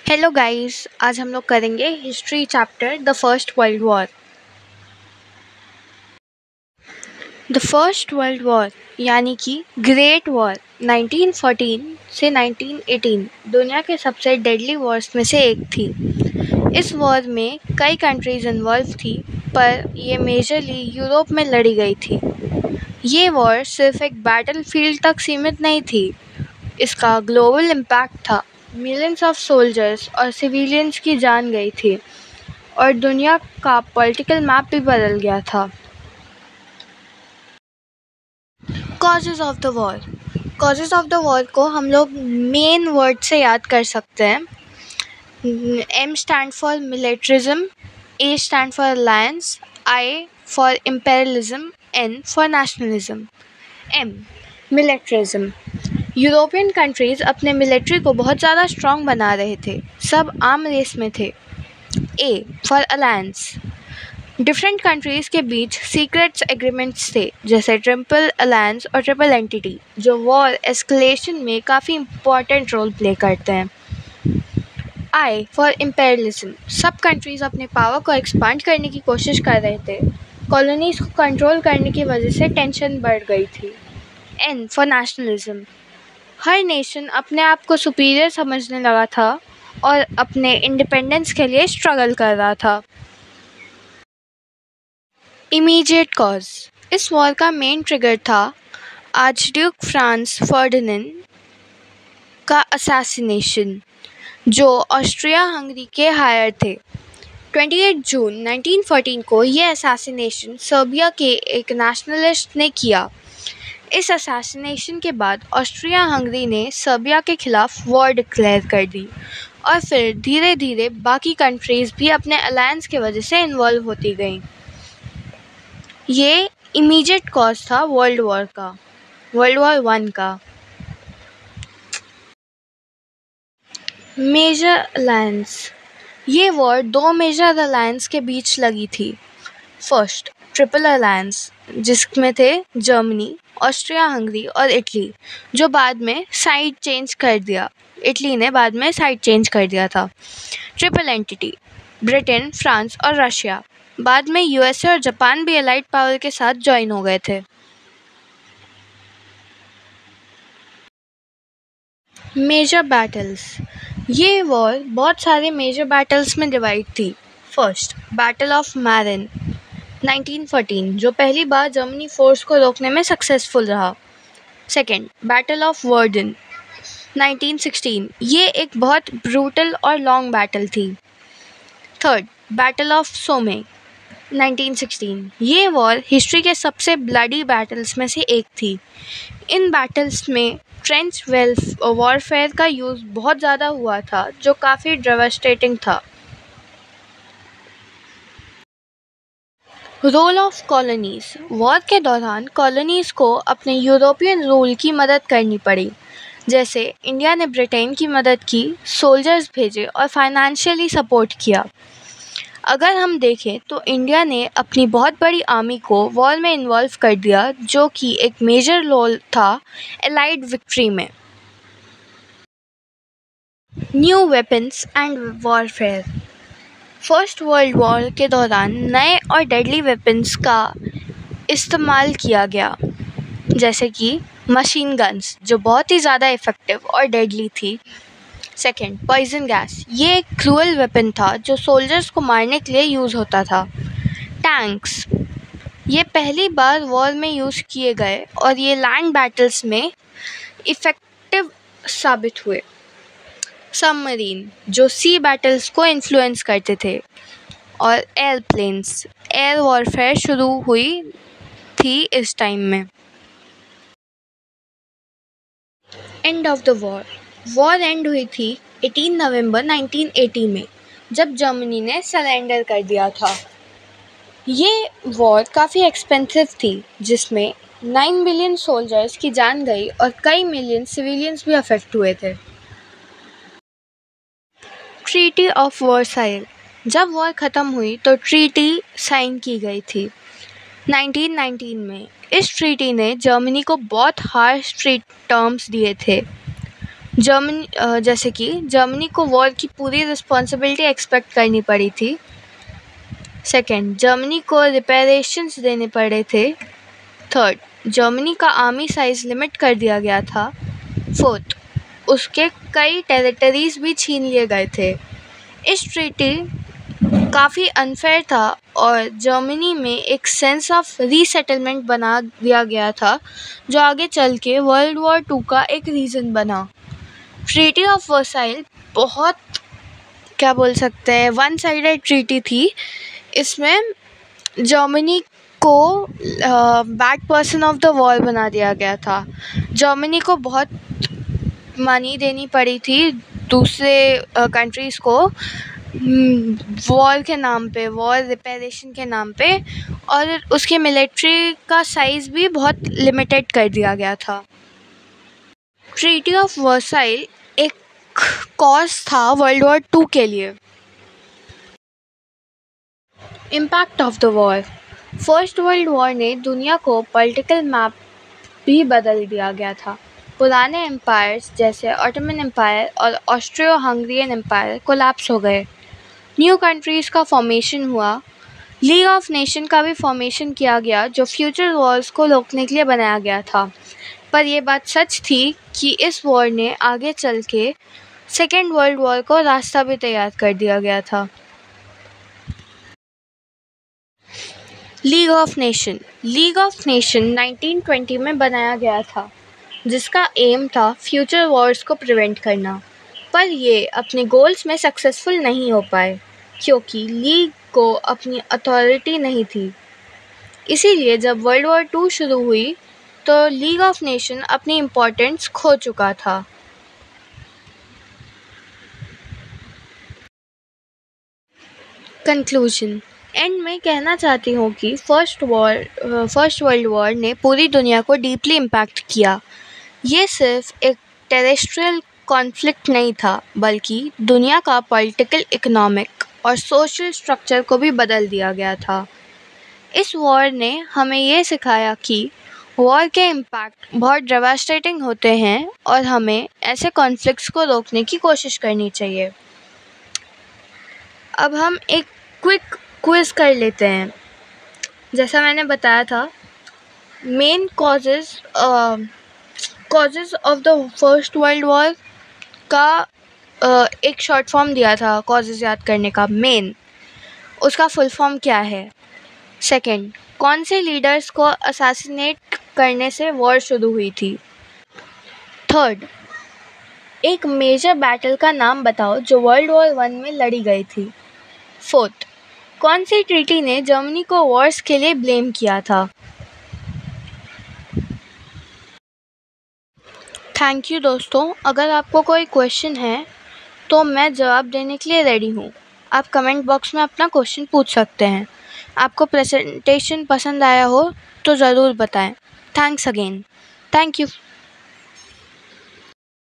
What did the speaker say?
Hello guys, आज हम लोग करेंगे history chapter the first world war. The first world war यानी कि ग्रेट वॉर 1914 से 1918 दुनिया के सबसे डेडली वॉर्स में से एक थी। इस वॉर में कई कंट्रीज इन्वॉल्व थी, पर ये मेजरली यूरोप में लड़ी गई थी। ये वॉर सिर्फ एक बैटलफील्ड तक सीमित नहीं थी, इसका ग्लोबल इम्पैक्ट था। मिलियंस ऑफ सोल्जर्स और सिविलियंस की जान गई थी और दुनिया का पॉलिटिकल मैप भी बदल गया था। Causes of the war. Causes of the war को हम लोग मेन वर्ड से याद कर सकते हैं। M stand for militarism, A stand for alliance, I for imperialism, N for nationalism. M militarism. European countries अपने मिलिट्री को बहुत ज़्यादा स्ट्रॉन्ग बना रहे थे, सब आर्म रेस में थे। A for alliance. Different countries के बीच सीक्रेट्स एग्रीमेंट्स थे, जैसे ट्रिपल अलायंस और ट्रिपल एंटिटी, जो वॉर एस्केलेशन में काफ़ी इंपॉर्टेंट रोल प्ले करते हैं। आई फॉर इम्पेरियलिज्म। सब कंट्रीज़ अपने पावर को एक्सपांड करने की कोशिश कर रहे थे, कॉलोनीज को कंट्रोल करने की वजह से टेंशन बढ़ गई थी। N for nationalism. हर नेशन अपने आप को सुपीरियर समझने लगा था और अपने इंडिपेंडेंस के लिए स्ट्रगल कर रहा था। Immediate cause. इस वॉर का मेन ट्रिगर था आर्चड्यूक फ्रांस फर्डिनेंड का असैसिनेशन, जो ऑस्ट्रिया हंगरी के हायर थे। 28 जून 1914 को यह असैसिनेशन सर्बिया के एक नेशनलिस्ट ने किया। इस असैसिनेशन के बाद ऑस्ट्रिया हंगरी ने सर्बिया के खिलाफ वॉर डिक्लेयर कर दी और फिर धीरे धीरे बाकी कंट्रीज़ भी अपने अलायंस की वजह से इन्वॉल्व होती गईं। ये इमीडिएट कॉज था वर्ल्ड वॉर वन का। Major alliance. ये वॉर दो मेजर अलायंस के बीच लगी थी। फर्स्ट ट्रिपल अलायंस, जिसमें थे जर्मनी, ऑस्ट्रिया हंगरी और इटली, जो बाद में साइड चेंज कर दिया। इटली ने बाद में साइड चेंज कर दिया था। ट्रिपल एंटिटी, ब्रिटेन, फ्रांस और रशिया। बाद में यूएसए और जापान भी एलाइड पावर के साथ ज्वाइन हो गए थे। Major battles. ये वॉर बहुत सारे मेजर बैटल्स में डिवाइड थी। फर्स्ट बैटल ऑफ मैरिन 1914, जो पहली बार जर्मनी फोर्स को रोकने में सक्सेसफुल रहा। सेकेंड बैटल ऑफ वर्डन 1916, ये एक बहुत ब्रूटल और लॉन्ग बैटल थी। थर्ड बैटल ऑफ सोमे 1916, ये वॉर हिस्ट्री के सबसे ब्लडी बैटल्स में से एक थी। इन बैटल्स में ट्रेंच वॉरफेयर का यूज़ बहुत ज़्यादा हुआ था, जो काफ़ी डेवास्टेटिंग था। Role of colonies. वॉर के दौरान कॉलोनीज़ को अपने यूरोपियन रूल की मदद करनी पड़ी, जैसे इंडिया ने ब्रिटेन की मदद की, सोल्जर्स भेजे और फाइनेंशियली सपोर्ट किया। अगर हम देखें तो इंडिया ने अपनी बहुत बड़ी आर्मी को वॉर में इन्वॉल्व कर दिया, जो कि एक मेजर रोल था एलाइड विक्ट्री में। New weapons and warfare. First world war के दौरान नए और डेडली वेपन्स का इस्तेमाल किया गया, जैसे कि मशीन गन्स, जो बहुत ही ज़्यादा इफ़ेक्टिव और डेडली थी। सेकेंड पॉइजन गैस, ये एक क्रूअल वेपन था जो सोल्जर्स को मारने के लिए यूज़ होता था। टैंक्स, ये पहली बार वॉर में यूज़ किए गए और ये लैंड बैटल्स में इफ़ेक्टिव साबित हुए। सबमरीन, जो सी बैटल्स को इन्फ्लुएंस करते थे। और एयरप्लेन्स, एयर वॉरफेयर शुरू हुई थी इस टाइम में। End of the war and हुई थी 18 नवंबर 1980 में, जब जर्मनी ने सरेंडर कर दिया था। ये वॉर काफ़ी एक्सपेंसिव थी, जिसमें 9 मिलियन सोल्जर्स की जान गई और कई मिलियन सिविलियंस भी अफेक्ट हुए थे। Treaty of Versailles. जब वॉर ख़त्म हुई तो ट्रीटी साइन की गई थी 1919 में। इस ट्रीटी ने जर्मनी को बहुत हार्श टर्म्स दिए थे। जैसे कि जर्मनी को वॉर की पूरी रिस्पॉन्सिबिलिटी एक्सपेक्ट करनी पड़ी थी। सेकेंड, जर्मनी को रिपेरेशंस देने पड़े थे। थर्ड, जर्मनी का आर्मी साइज लिमिट कर दिया गया था। फोर्थ, उसके कई टेरिटरीज भी छीन लिए गए थे। इस ट्रीटी काफ़ी अनफेयर था और जर्मनी में एक सेंस ऑफ रीसेटलमेंट बना दिया गया था, जो आगे चल के वर्ल्ड वॉर 2 का एक रीज़न बना। ट्रीटी ऑफ वर्साइल बहुत, क्या बोल सकते हैं, वन साइडेड ट्रीटी थी। इसमें जर्मनी को bad person of the war बना दिया गया था। जर्मनी को बहुत मनी देनी पड़ी थी दूसरे कंट्रीज़ को वॉर के नाम पे, वॉर रिपेरेशन के नाम पे, और उसके मिलिट्री का साइज़ भी बहुत लिमिटेड कर दिया गया था। ट्रीटी ऑफ वर्साइल एक कॉज था वर्ल्ड वॉर 2 के लिए। Impact of the war. First world war ने दुनिया को पॉलिटिकल मैप भी बदल दिया गया था। पुराने एम्पायर्स जैसे ऑटोमन एम्पायर और ऑस्ट्रियो हंगरियन एम्पायर कोलैप्स हो गए। न्यू कंट्रीज़ का फॉर्मेशन हुआ। लीग ऑफ नेशन का भी फॉर्मेशन किया गया, जो फ्यूचर वॉर्स को रोकने के लिए बनाया गया था। पर यह बात सच थी कि इस वॉर ने आगे चल के सेकेंड वर्ल्ड वॉर को रास्ता भी तैयार कर दिया गया था। लीग ऑफ नेशन 1920 में बनाया गया था, जिसका एम था फ्यूचर वॉर्स को प्रिवेंट करना। पर ये अपने गोल्स में सक्सेसफुल नहीं हो पाए, क्योंकि लीग को अपनी अथॉरिटी नहीं थी। इसीलिए जब वर्ल्ड वॉर 2 शुरू हुई तो लीग ऑफ नेशन अपनी इम्पोर्टेंस खो चुका था। कंक्लूजन। एंड में कहना चाहती हूँ कि फर्स्ट वर्ल्ड वॉर ने पूरी दुनिया को डीपली इम्पैक्ट किया। ये सिर्फ एक टेरेस्ट्रियल कॉन्फ्लिक्ट नहीं था, बल्कि दुनिया का पॉलिटिकल, इकोनॉमिक और सोशल स्ट्रक्चर को भी बदल दिया गया था। इस वॉर ने हमें ये सिखाया कि वॉर के इम्पैक्ट बहुत डेवास्टेटिंग होते हैं और हमें ऐसे कॉन्फ्लिक्ट्स को रोकने की कोशिश करनी चाहिए। अब हम एक क्विक क्विज़ कर लेते हैं। जैसा मैंने बताया था, main causes of the first world war का एक शॉर्ट फॉर्म दिया था कॉजेज़ याद करने का। मेन, उसका फुल फॉर्म क्या है? सेकंड, कौन से लीडर्स को असैसिनेट करने से वॉर शुरू हुई थी? थर्ड, एक मेजर बैटल का नाम बताओ जो वर्ल्ड वॉर 1 में लड़ी गई थी। फोर्थ, कौन सी ट्रीटी ने जर्मनी को वॉर्स के लिए ब्लेम किया था? थैंक यू दोस्तों। अगर आपको कोई क्वेश्चन है तो मैं जवाब देने के लिए रेडी हूँ। आप कमेंट बॉक्स में अपना क्वेश्चन पूछ सकते हैं। आपको प्रेजेंटेशन पसंद आया हो तो ज़रूर बताएं। Thanks again. Thank you.